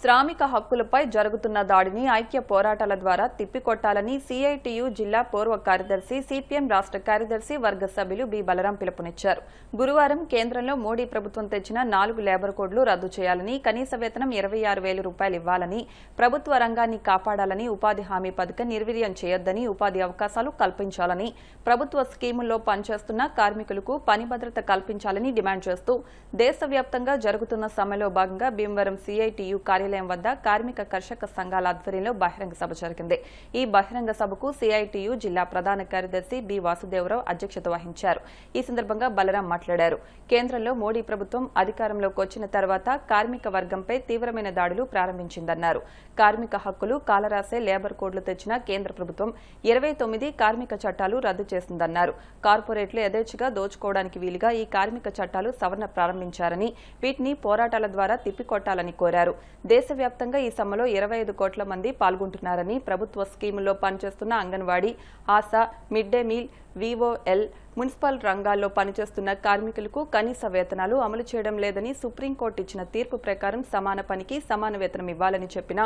శ్రామిక హక్కులపై జరుగుతున్న దాడిని ఐక్య పోరాటాల ద్వారా తిప్పికొట్టాలని సిఐటియు జిల్లా పూర్వ కార్యదర్శి సిపిఎం రాష్ట్ర కార్యదర్శి వర్గ సభ్యులు బి బలరాం పిలుపునిచ్చారు. గురువారం కేంద్రంలో మోడీ ప్రభుత్వం తెచ్చిన 4 లేబర్ కోడ్లు రద్దు చేయాలని, కనీస వేతనం 26,000 రూపాయలు ఇవ్వాలని, ప్రభుత్వ రంగాన్ని కాపాడాలని, ఉపాధి హామీ పథకం నిర్వీర్యం చేయొద్దని, ఉపాధి అవకాశాలు కల్పించాలని, ప్రభుత్వ స్కీముల్లో పనిచేస్తున్న కార్మికులకు పని భద్రత కల్పించాలని డిమాండ్ చేస్తూ దేశవ్యాప్తంగా జరుగుతున్న సమ్మెలో భాగంగా భీమవరం సిఐటియు కార్యాలయం వద్ద కార్మిక కర్షక సంఘాల ఆధ్వర్యంలో బహిరంగ సభ జరిగింది. ఈ బహిరంగ సభకు సిఐటియు జిల్లా ప్రధాన కార్యదర్శి బి వాసుదేవరావు అధ్యక్షత వహించారు. ఈ సందర్భంగా బలరాం మాట్లాడారు. కేంద్రంలో మోడీ ప్రభుత్వం అధికారంలోకి వచ్చిన తర్వాత కార్మిక వర్గంపై తీవ్రమైన దాడులు ప్రారంభించిందన్నారు. కార్మిక హక్కులు కాలరాసే లేబర్ కోడ్లు తెచ్చిన కేంద్ర ప్రభుత్వం 29 కార్మిక చట్టాలు రద్దు చేసిందన్నారు. కార్పొరేట్లు యథేచ్ఛగా దోచుకోవడానికి వీలుగా ఈ కార్మిక చట్టాలు సవరణ ప్రారంభించారని, వీటిని పోరాటాల ద్వారా తిప్పికొట్టాలని కోరారు. దేశవ్యాప్తంగా ఈ సమ్మెలో 25 కోట్ల మంది పాల్గొంటున్నారని, ప్రభుత్వ స్కీముల్లో పనిచేస్తున్న anganwadi, ASHA, mid day meal, VOL, municipal రంగాల్లో పనిచేస్తున్న కార్మికులకు కనీస వేతనాలు అమలు చేయడం లేదని, సుప్రీంకోర్టు ఇచ్చిన తీర్పు ప్రకారం సమాన పనికి సమాన వేతనం ఇవ్వాలని చెప్పినా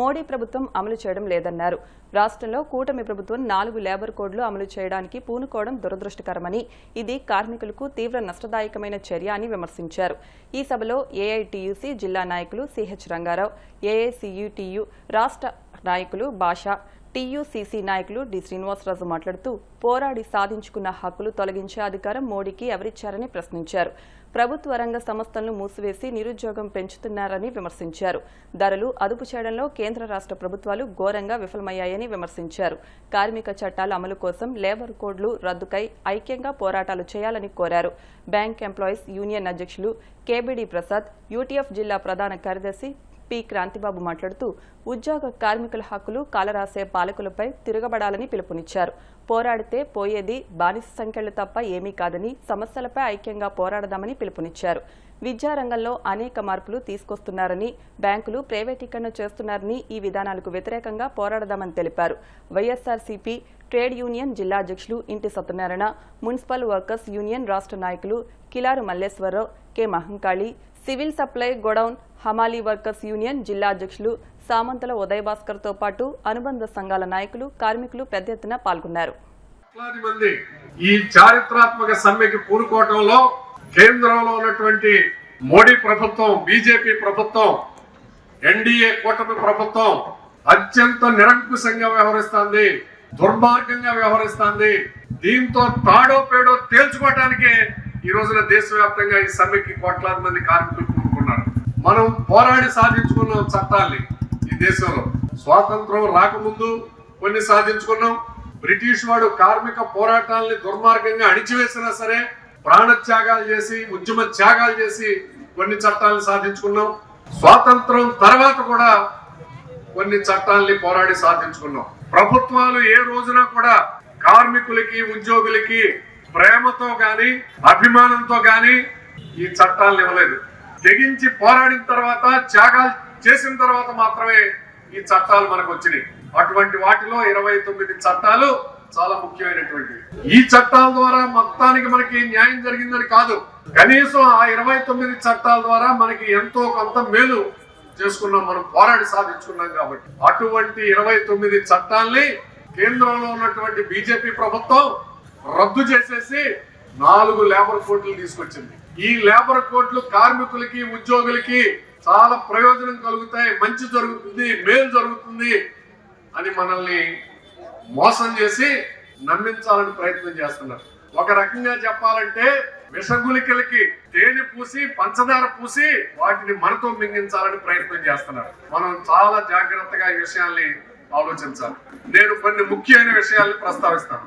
మోడీ ప్రభుత్వం అమలు చేయడం లేదన్నారు. రాష్ట్రంలో కూటమి ప్రభుత్వం 4 లేబర్ కోడ్లు అమలు చేయడానికి పూనుకోవడం దురదృష్టకరమని, ఇది కార్మికులకు తీవ్ర నష్టదాయకమైన చర్య అని విమర్శించారు. ఈ సభలో ఏఐటియుసి జిల్లా నాయకులు సిహెచ్ రంగారావు, ఏఐసియుటియు రాష్ట్ర నాయకులు భాష, టీయూసీసీ నాయకులు డి శ్రీనివాసరాజు మాట్లాడుతూ పోరాడి సాధించుకున్న హక్కులు తొలగించే అధికారం మోడీకి ఎవరిచ్చారని ప్రశ్నించారు. ప్రభుత్వ రంగ సంస్థలను మూసివేసి నిరుద్యోగం పెంచుతున్నారని విమర్శించారు. ధరలు అదుపు చేయడంలో కేంద్ర రాష్ట్ర ప్రభుత్వాలు ఘోరంగా విఫలమయ్యాయని విమర్శించారు. కార్మిక చట్టాల అమలు కోసం లేబర్ కోడ్లు రద్దుకై ఐక్యంగా పోరాటాలు చేయాలని కోరారు. బ్యాంక్ ఎంప్లాయీస్ యూనియన్ అధ్యక్షులు కేబిడి ప్రసాద్, యూటీఎఫ్ జిల్లా ప్రధాన కార్యదర్శి పి క్రాంతిబాబు మాట్లాడుతూ ఉద్యోగ కార్మికుల హక్కులు కాలరాసే పాలకులపై తిరగబడాలని పిలుపునిచ్చారు. పోరాడితే పోయేది బానిస సంఖ్యలు తప్ప ఏమీ కాదని, సమస్యలపై ఐక్యంగా పోరాడదామని పిలుపునిచ్చారు. విద్యారంగంలో అనేక మార్పులు తీసుకొస్తున్నారని, బ్యాంకులు ప్రైవేటీకరణ చేస్తున్నారని, ఈ విధానాలకు వ్యతిరేకంగా పోరాడదామని తెలిపారు. వైఎస్ఆర్సీపీ ట్రేడ్ యూనియన్ జిల్లా అధ్యక్షులు ఇంటి సత్యనారాయణ, మున్సిపల్ వర్కర్స్ యూనియన్ రాష్ట్ర నాయకులు Kilaru Malleswara Rao, K Mahankali, civil supply godown హమాలీ వర్కర్స్ యూనియన్ జిల్లా అధ్యక్షులు సామంతల ఉదయ్ భాస్కర్ తో పాటు అనుబంధ సంఘాల నాయకులు, కార్మికులు పెద్ద ఎత్తున పాల్గొన్నారు. ఈ చారిత్రాత్మక సమ్మెకి పూనుకోవడంలో కేంద్రంలో ఉన్నటువంటి మోడీ ప్రభుత్వం, బీజేపీ ప్రభుత్వం, ఎన్డీఏ కూటమి ప్రభుత్వం అత్యంత నిరంకుశంగా వ్యవహరిస్తోంది, దుర్మార్గంగా వ్యవహరిస్తోంది. దీంతో తాడో పేడో తేల్చుకోవటానికే ఈ రోజున దేశవ్యాప్తంగా ఈ సమ్మెకి కోట్లాది మంది కార్మికులు కూడుకున్నారు. మనం పోరాడి సాధించుకున్న చట్టాల్ని ఈ దేశంలో స్వాతంత్రం రాకముందు కొన్ని సాధించుకున్నాం. బ్రిటిష్ వాడు కార్మిక పోరాటాలని దుర్మార్గంగా అణిచివేసినా సరే ప్రాణత్యాగాలు చేసి, ఉద్యమ త్యాగాలు చేసి కొన్ని చట్టాలను సాధించుకున్నాం. స్వాతంత్రం తర్వాత కూడా కొన్ని చట్టాలని పోరాడి సాధించుకున్నాం. ప్రభుత్వాలు ఏ రోజున కూడా కార్మికులకి, ఉద్యోగులకి ప్రేమతో గాని అభిమానంతో గాని ఈ చట్టాలను ఇవ్వలేదు. తెగించి పోరాడిన తర్వాత, త్యాగాలు చేసిన తర్వాత మాత్రమే ఈ చట్టాలు మనకు వచ్చినాయి. అటువంటి వాటిలో 29 చట్టాలు చాలా ముఖ్యమైనటువంటివి. ఈ చట్టాల ద్వారా మొత్తానికి మనకి న్యాయం జరిగిందని కాదు, కనీసం ఆ 29 చట్టాల ద్వారా మనకి ఎంతో కొంత మేలు చేసుకున్నాం, మనం పోరాడి సాధించుకున్నాం. కాబట్టి అటువంటి 29 చట్టాల్ని కేంద్రంలో ఉన్నటువంటి బీజేపీ ప్రభుత్వం రద్దు చేసేసి 4 లేబర్ కోడ్లు తీసుకొచ్చింది. ఈ లేబర్ కోడ్లు కార్మికులకి, ఉద్యోగులకి చాలా ప్రయోజనం కలుగుతాయి, మంచి జరుగుతుంది, మేలు జరుగుతుంది అని మనల్ని మోసం చేసి నమ్మించాలని ప్రయత్నం చేస్తున్నారు. ఒక రకంగా చెప్పాలంటే విషగులికలకి తేనె పూసి, పంచదార పూసి వాటిని మనతో మింగించాలని ప్రయత్నం చేస్తున్నారు. మనం చాలా జాగ్రత్తగా ఈ విషయాల్ని ఆలోచించాలి. నేను కొన్ని ముఖ్యమైన విషయాల్ని ప్రస్తావిస్తాను.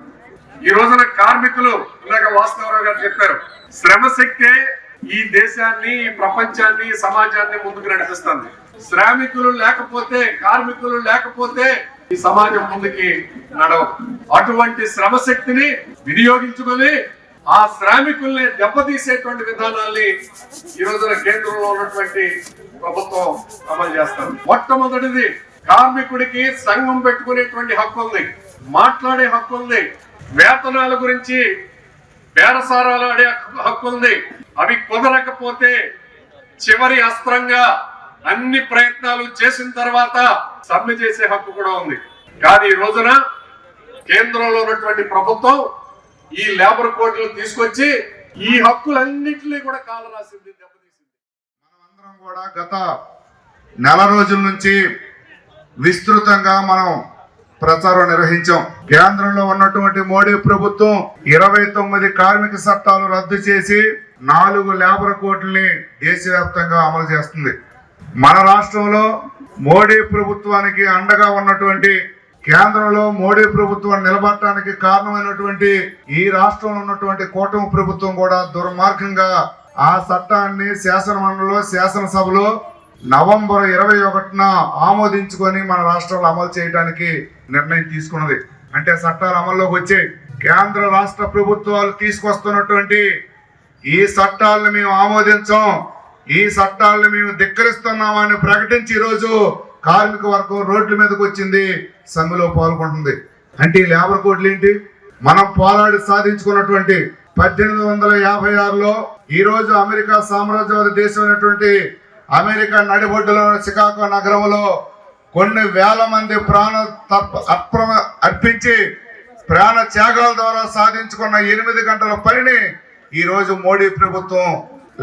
ఈ రోజున కార్మికులు, ఇందాక వాసుదేవరావు గారు చెప్పారు, శ్రమశక్తే ఈ దేశాన్ని, ఈ ప్రపంచాన్ని, సమాజాన్ని ముందుకు నడిపిస్తుంది. శ్రామికులు లేకపోతే, కార్మికులు లేకపోతే ఈ సమాజం ముందుకి నడవ. అటువంటి శ్రమశక్తిని వినియోగించుకొని ఆ శ్రామికుల్ని దెబ్బతీసేటువంటి విధానాల్ని ఈ రోజున కేంద్రంలో ఉన్నటువంటి ప్రభుత్వం అమలు చేస్తారు. మొట్టమొదటిది, కార్మికుడికి సంఘం పెట్టుకునేటువంటి హక్కు ఉంది, మాట్లాడే హక్కు ఉంది, వేతనాల గురించి బేరసారాలు ఆడే హక్కు ఉంది. అవి కుదరకపోతే చివరి అస్త్రంగా అన్ని ప్రయత్నాలు చేసిన తర్వాత సమ్మె చేసే హక్కు కూడా ఉంది. కానీ ఈ రోజున కేంద్రంలో ఉన్నటువంటి ప్రభుత్వం ఈ లేబర్ కోర్టులు తీసుకొచ్చి ఈ హక్కులన్నింటినీ కూడా కాలరాసింది, దెబ్బతీసింది. మనమందరం కూడా గత నెల రోజుల నుంచి విస్తృతంగా మనం ప్రచారం నిర్వహించాం. కేంద్రంలో ఉన్నటువంటి మోడీ ప్రభుత్వం 29 కార్మిక చట్టాలు రద్దు చేసి 4 లేబర్ కోడ్లని దేశవ్యాప్తంగా అమలు చేస్తుంది. మన రాష్ట్రంలో మోడీ ప్రభుత్వానికి అండగా ఉన్నటువంటి, కేంద్రంలో మోడీ ప్రభుత్వం నిలబడటానికి కారణమైనటువంటి ఈ రాష్ట్రంలో ఉన్నటువంటి కూటమి ప్రభుత్వం కూడా దుర్మార్గంగా ఆ చట్టాన్ని శాసనమండలిలో, శాసనసభలో నవంబర్ 21న ఆమోదించుకొని మన రాష్ట్రంలో అమలు చేయడానికి నిర్ణయం తీసుకున్నది. అంటే చట్టాలు అమల్లోకి వచ్చాయి. కేంద్ర రాష్ట్ర ప్రభుత్వాలు తీసుకొస్తున్నటువంటి ఈ చట్టాలను మేము ఆమోదించాం, ఈ చట్టాలను మేము ధిక్కరిస్తున్నామని ప్రకటించి ఈరోజు కార్మిక వర్గం రోడ్ల మీదకి వచ్చింది, సమ్మెలో పాల్గొంటుంది. అంటే ఈ లేబర్ కోడ్లు ఏంటి? మనం పోరాడి సాధించుకున్నటువంటి 1856లో ఈ రోజు అమెరికా సామ్రాజ్యవాద దేశం అయినటువంటి అమెరికా నడిబొడ్డులో చికాగో నగరంలో కొన్ని వేల మంది అర్పించి ప్రాణ త్యాగాల ద్వారా సాధించుకున్న 8 గంటల పనిని ఈ రోజు మోడీ ప్రభుత్వం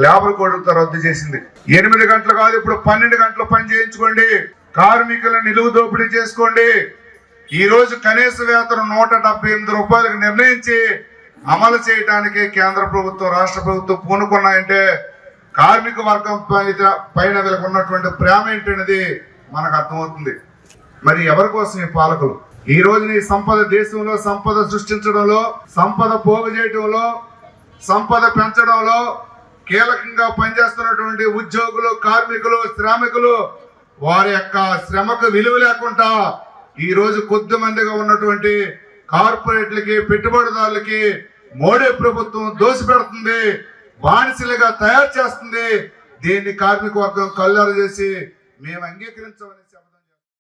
లేబర్ కోడ్లతో రద్దు చేసింది. 8 గంటలు కాదు, ఇప్పుడు 12 గంటలు పని చేయించుకోండి, కార్మికులను నిలువు దోపిడీ చేసుకోండి. ఈ రోజు కనీస వేతనం 178 రూపాయలకు నిర్ణయించి అమలు చేయడానికి కేంద్ర ప్రభుత్వం, రాష్ట్ర ప్రభుత్వం పూనుకున్నాయంటే కార్మిక వర్గం పైన వీళ్ళకు ఉన్నటువంటి ప్రేమ ఏంటనేది మనకు అర్థమవుతుంది. మరి ఎవరి కోసం ఈ పాలకులు? ఈ రోజు ఈ సంపద, దేశంలో సంపద సృష్టించడంలో, సంపద పోగు చేయడంలో, సంపద పెంచడంలో కీలకంగా పనిచేస్తున్నటువంటి ఉద్యోగులు, కార్మికులు, శ్రామికులు వారి యొక్క శ్రమకు విలువ లేకుండా ఈ రోజు కొద్ది మందిగా ఉన్నటువంటి కార్పొరేట్లకి, పెట్టుబడిదారులకి మోడీ ప్రభుత్వం దోసిపెడుతుంది, బానిసలుగా తయారు చేస్తుంది. దీన్ని కార్మిక వర్గం కళ్ళారు చేసి మేము అంగీకరించమని